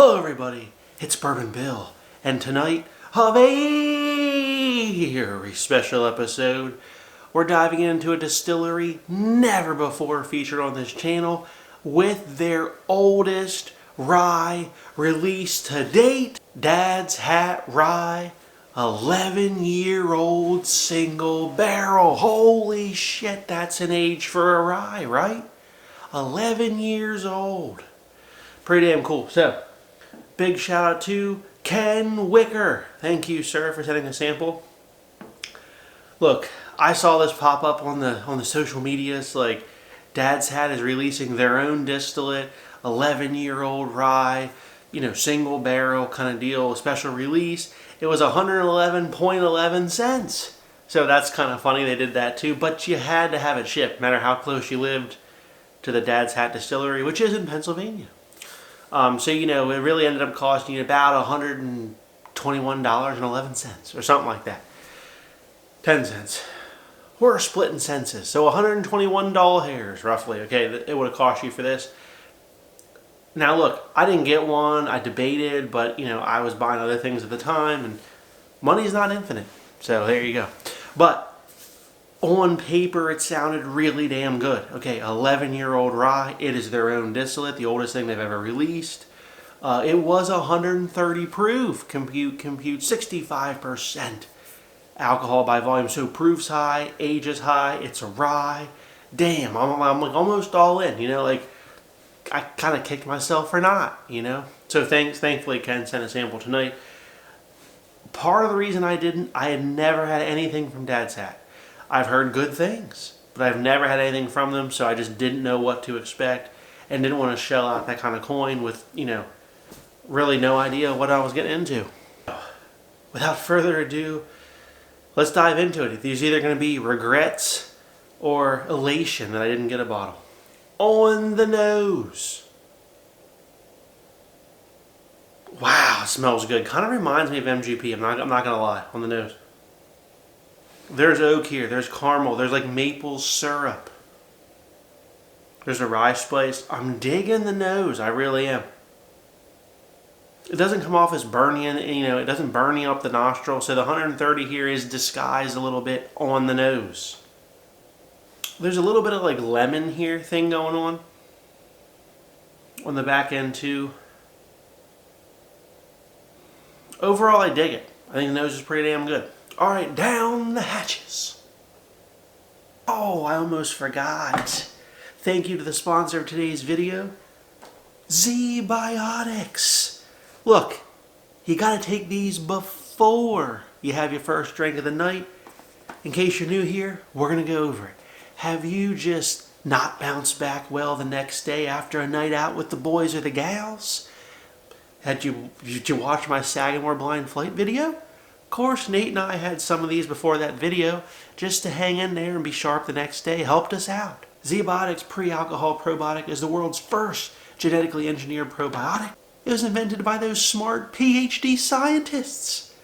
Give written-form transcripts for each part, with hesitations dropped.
Hello everybody, it's Bourbon Bill, and tonight, a very special episode. We're diving into a distillery never before featured on this channel with their oldest rye released to date, Dad's Hat Rye, 11-year-old single barrel. Holy shit, that's an age for a rye, right? 11 years old. Pretty damn cool. So, big shout out to Ken Wicker. Thank you, sir, for sending a sample. Look, I saw this pop up on the social medias, like Dad's Hat is releasing their own distillate, 11-year-old rye, single barrel kind of deal, special release. It was 111.11 cents. So that's kind of funny they did that too, but you had to have it shipped, no matter how close you lived to the Dad's Hat distillery, which is in Pennsylvania. So, it really ended up costing you about $121.11 or something like that. 10 cents. We're splitting senses. So $121 hairs, roughly, okay, it would have cost you for this. Now, look, I didn't get one. I debated, but, I was buying other things at the time, and money's not infinite. So there you go. But on paper, it sounded really damn good. Okay, 11-year-old rye. It is their own distillate, the oldest thing they've ever released. It was 130 proof. Compute 65% alcohol by volume. So proof's high, age is high. It's a rye. Damn, I'm like almost all in. I kind of kicked myself for not. So thankfully Ken sent a sample tonight. Part of the reason I had never had anything from Dad's Hat. I've heard good things, but I've never had anything from them, so I just didn't know what to expect and didn't want to shell out that kind of coin with, really no idea what I was getting into. Without further ado, let's dive into it. There's either going to be regrets or elation that I didn't get a bottle. On the nose. Wow, it smells good. Kind of reminds me of MGP, I'm not going to lie, on the nose. There's oak here, there's caramel, there's like maple syrup. There's a rye spice. I'm digging the nose, I really am. It doesn't come off as burning, it doesn't burn you up the nostril, so the 130 here is disguised a little bit on the nose. There's a little bit of like lemon here thing going on the back end too. Overall, I dig it. I think the nose is pretty damn good. Alright, down the hatches. Oh, I almost forgot. Thank you to the sponsor of today's video, ZBiotics. Look, you gotta take these before you have your first drink of the night. In case you're new here, we're gonna go over it. Have you just not bounced back well the next day after a night out with the boys or the gals? Did you watch my Sagamore Blind Flight video? Of course, Nate and I had some of these before that video just to hang in there and be sharp the next day. Helped us out. ZBiotics Pre-Alcohol Probiotic is the world's first genetically engineered probiotic. It was invented by those smart PhD scientists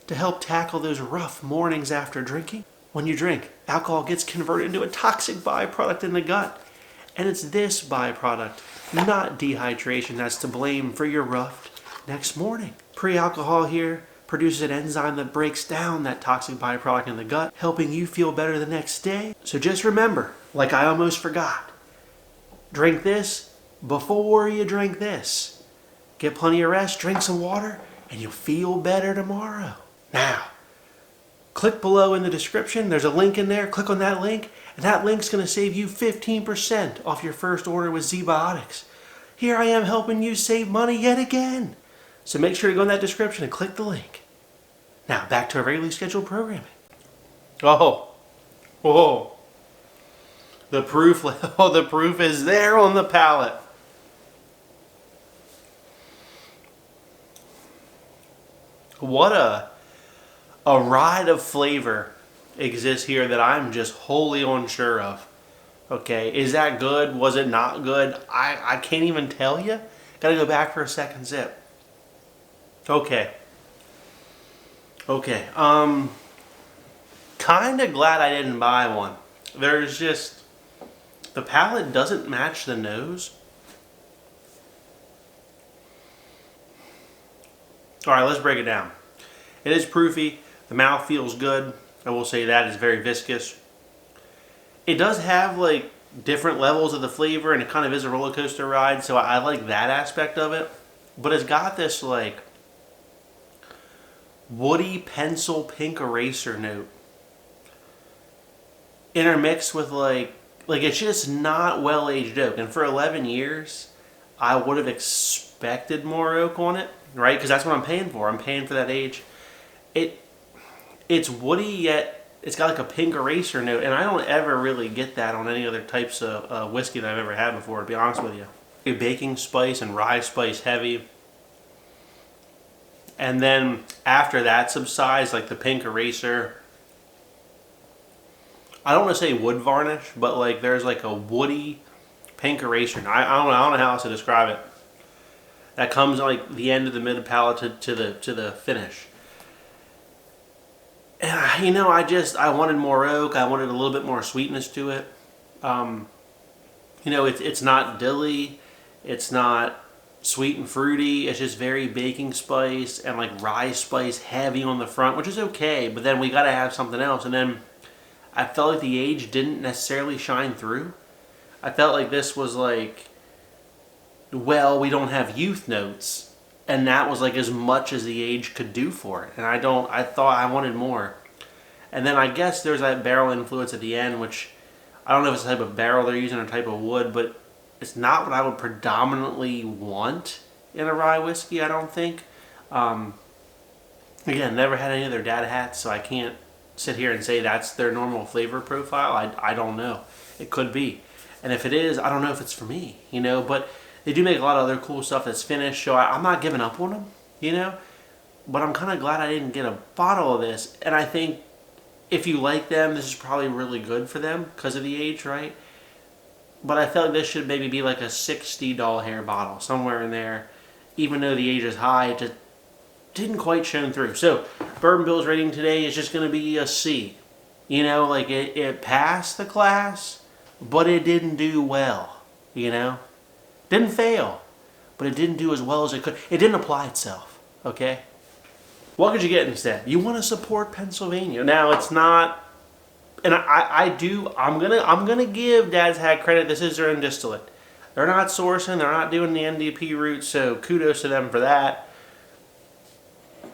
to help tackle those rough mornings after drinking. When you drink, alcohol gets converted into a toxic byproduct in the gut. And it's this byproduct, not dehydration, that's to blame for your rough next morning. Pre-alcohol here produces an enzyme that breaks down that toxic byproduct in the gut, helping you feel better the next day. So just remember, like I almost forgot, drink this before you drink this. Get plenty of rest, drink some water, and you'll feel better tomorrow. Now, click below in the description. There's a link in there. Click on that link, and that link's going to save you 15% off your first order with ZBiotics. Here I am helping you save money yet again. So make sure to go in that description and click the link. Now, back to our regularly scheduled programming. Oh. The proof is there on the palate. What a ride of flavor exists here that I'm just wholly unsure of. Okay, is that good? Was it not good? I can't even tell you. Gotta go back for a second sip. Okay. Kinda glad I didn't buy one. There's just, the palate doesn't match the nose. All right, let's break it down. It is proofy. The mouth feels good. I will say that it's very viscous. It does have like different levels of the flavor, and it kind of is a roller coaster ride. So I like that aspect of it. But it's got this like woody pencil pink eraser note intermixed with like it's just not well aged oak. And for 11 years, I would have expected more oak on it, right? Because that's what I'm paying for. I'm paying for that age. It's woody, yet it's got like a pink eraser note, and I don't ever really get that on any other types of whiskey that I've ever had before, to be honest with you. A baking spice and rye spice heavy. And then after that subsides, like the pink eraser, I don't want to say wood varnish, but like there's like a woody pink eraser. I don't know how else to describe it. That comes like the end of the mid palate to the finish. And I wanted more oak. I wanted a little bit more sweetness to it. It's not dilly. It's not sweet and fruity. It's just very baking spice and like rye spice heavy on the front, which is okay. But then we got to have something else. And then I felt like the age didn't necessarily shine through. I felt like this was like, well, we don't have youth notes. And that was like as much as the age could do for it. And I thought I wanted more. And then I guess there's that barrel influence at the end, which I don't know if it's a type of barrel they're using or type of wood, but it's not what I would predominantly want in a rye whiskey, I don't think. Again, never had any of their dad hats, so I can't sit here and say that's their normal flavor profile. I don't know. It could be. And if it is, I don't know if it's for me, but they do make a lot of other cool stuff that's finished, so I'm not giving up on them, But I'm kind of glad I didn't get a bottle of this. And I think if you like them, this is probably really good for them because of the age, right? But I felt like this should maybe be like a $60 hair bottle, somewhere in there. Even though the age is high, it just didn't quite shine through. So, Bourbon Bill's rating today is just going to be a C. It passed the class, but it didn't do well, Didn't fail, but it didn't do as well as it could. It didn't apply itself, okay? What could you get instead? You want to support Pennsylvania. Now, it's not, and I'm gonna give Dad's Hat credit. This is their own distillate. They're not sourcing, they're not doing the NDP route, so kudos to them for that.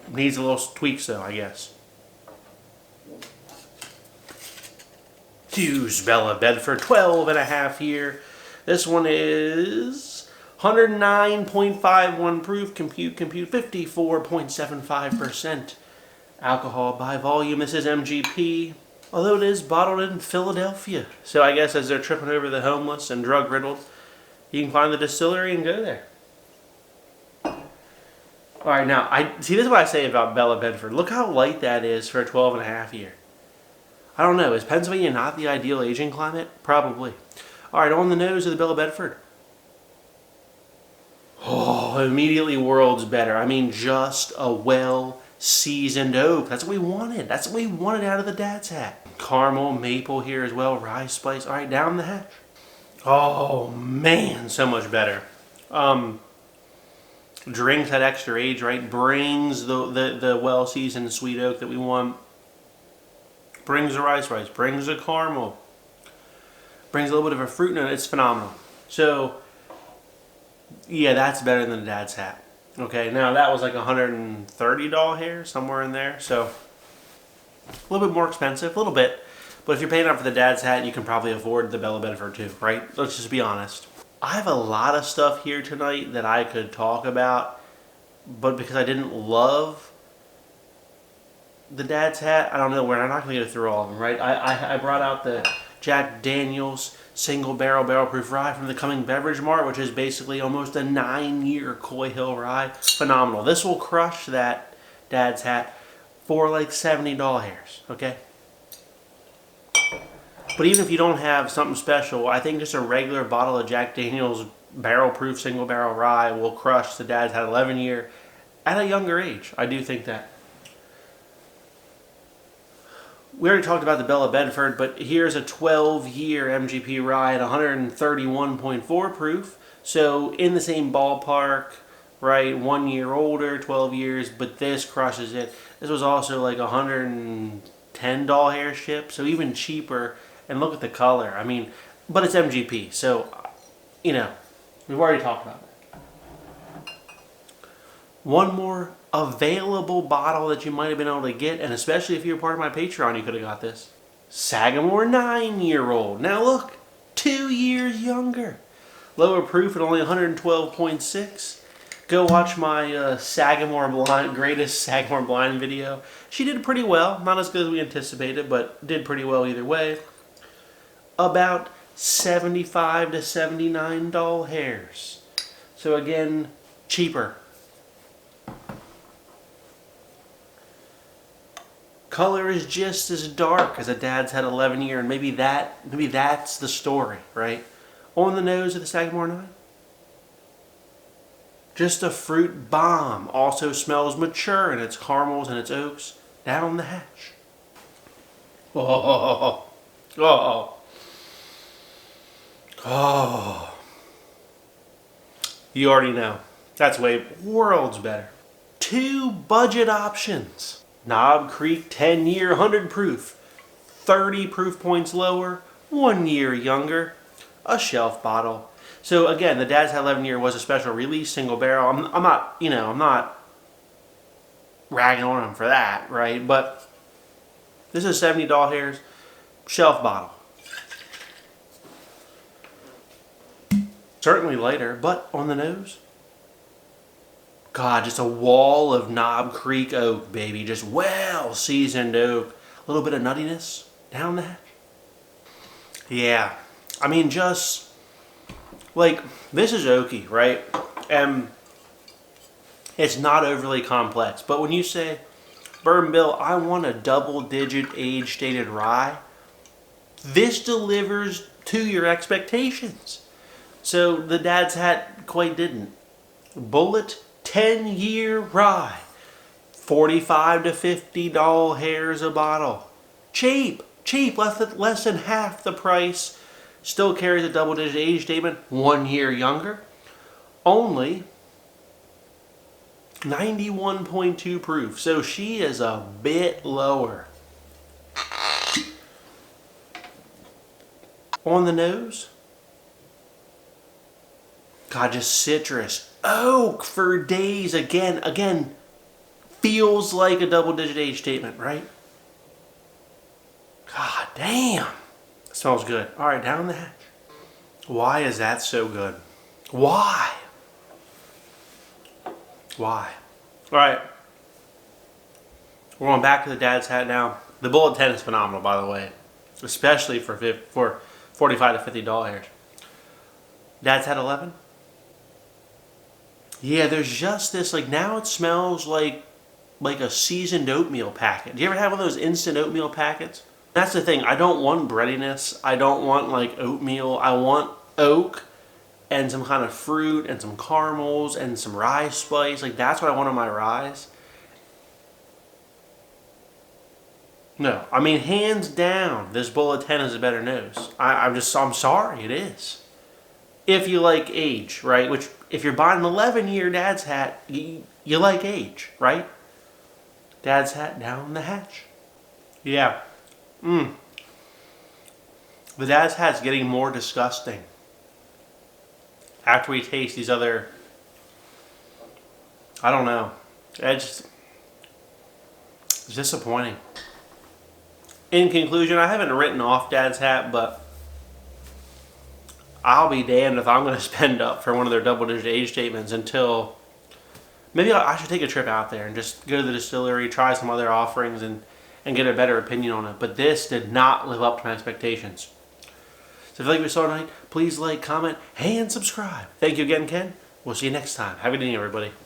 Needs a little tweaks though, I guess. Hughes Bella Bedford, 12.5 here. This one is 109.51 proof, compute, 54.75% alcohol by volume. This is MGP, although it is bottled in Philadelphia. So I guess as they're tripping over the homeless and drug-riddled, you can find the distillery and go there. All right, now, this is what I say about Bella Bedford. Look how light that is for a 12.5 year. I don't know. Is Pennsylvania not the ideal aging climate? Probably. All right, on the nose of the Bella Bedford. Oh, immediately worlds better. I mean, just a well-seasoned oak. That's what we wanted. That's what we wanted out of the Dad's Hat. Caramel, maple here as well, rye spice. All right, down the hatch. Oh, man, so much better. Drinks that extra age, right? Brings the well-seasoned sweet oak that we want. Brings the rye spice. Brings the caramel. Brings a little bit of a fruit note. It's phenomenal. So, yeah, that's better than the Dad's Hat. Okay, now that was like $130 hair, somewhere in there. So, a little bit more expensive, a little bit. But if you're paying up for the Dad's Hat, you can probably afford the Bella Bedford too, right? Let's just be honest. I have a lot of stuff here tonight that I could talk about, but because I didn't love the Dad's Hat, I don't know, we're not going to go through all of them, right? I brought out the Jack Daniel's single barrel proof rye from the Coming Beverage Mart, which is basically almost a 9-year Coy Hill rye. Phenomenal. This will crush that Dad's Hat for like $70 hairs, okay? But even if you don't have something special, I think just a regular bottle of Jack Daniel's barrel proof single barrel rye will crush the Dad's Hat 11-year at a younger age. I do think that. We already talked about the Bella Bedford, but here's a 12-year MGP rye at 131.4 proof. So in the same ballpark, right? 1 year older, 12 years, but this crushes it. This was also like $110 hair ship, so even cheaper. And look at the color. I mean, but it's MGP, so, you know, we've already talked about that. One more available bottle that you might have been able to get, and especially if you're part of my Patreon, you could have got this. Sagamore 9-year-old. Now look, 2 years younger. Lower proof at only 112.6. Go watch my Sagamore Blind, greatest Sagamore Blind video. She did pretty well. Not as good as we anticipated, but did pretty well either way. About $75 to $79 hairs. So again, cheaper. Color is just as dark as a Dad's Head 11 year, and maybe that's the story, right? On the nose of the Sagamore 9. Just a fruit bomb. Also smells mature in its caramels and its oaks. Down the hatch. Oh, oh, oh. You already know. That's way worlds better. 2 budget options. Knob Creek 10 year 100 proof. 30 proof points lower. 1 year younger. A shelf bottle. So again, the Dad's Head 11 year was a special release, single barrel. I'm not ragging on them for that, right? But this is $70 hairs, shelf bottle. Certainly lighter, but on the nose, God, just a wall of Knob Creek oak, baby. Just well seasoned oak. A little bit of nuttiness down the hatch. Yeah, I mean, just like, this is oaky, right? And it's not overly complex. But when you say, Bourbon Bill, I want a double-digit age-stated rye, this delivers to your expectations. So the Dad's Hat quite didn't. Bullet 10-year rye, $45 to $50 hairs a bottle. Cheap, less than half the price. Still carries a double-digit age statement, 1 year younger. Only 91.2 proof, so she is a bit lower. On the nose, God, just citrus, oak for days. Again, feels like a double-digit age statement, right? God damn. Smells good. All right, down the hatch. Why is that so good? Why? All right. We're going back to the Dad's Hat now. The Bullet 10 is phenomenal, by the way. Especially for $45 to $50 hairs. Dad's Hat 11? Yeah, there's just this, like, now it smells like a seasoned oatmeal packet. Do you ever have one of those instant oatmeal packets? That's the thing. I don't want breadiness. I don't want like oatmeal. I want oak and some kind of fruit and some caramels and some rye spice. Like, that's what I want on my ryes. No, I mean, hands down, this Bullet 10 is a better nose. I'm sorry, it is. If you like age, right? Which, if you're buying an 11-year Dad's Hat, you like age, right? Dad's Hat down the hatch. Yeah. The Dad's Hat's getting more disgusting after we taste these other, I don't know. It's disappointing. In conclusion, I haven't written off Dad's Hat, but I'll be damned if I'm going to spend up for one of their double-digit age statements until, maybe I should take a trip out there and just go to the distillery, try some other offerings, and get a better opinion on it. But this did not live up to my expectations. So if you like what you saw tonight, please like, comment, and subscribe. Thank you again, Ken. We'll see you next time. Have a good evening, everybody.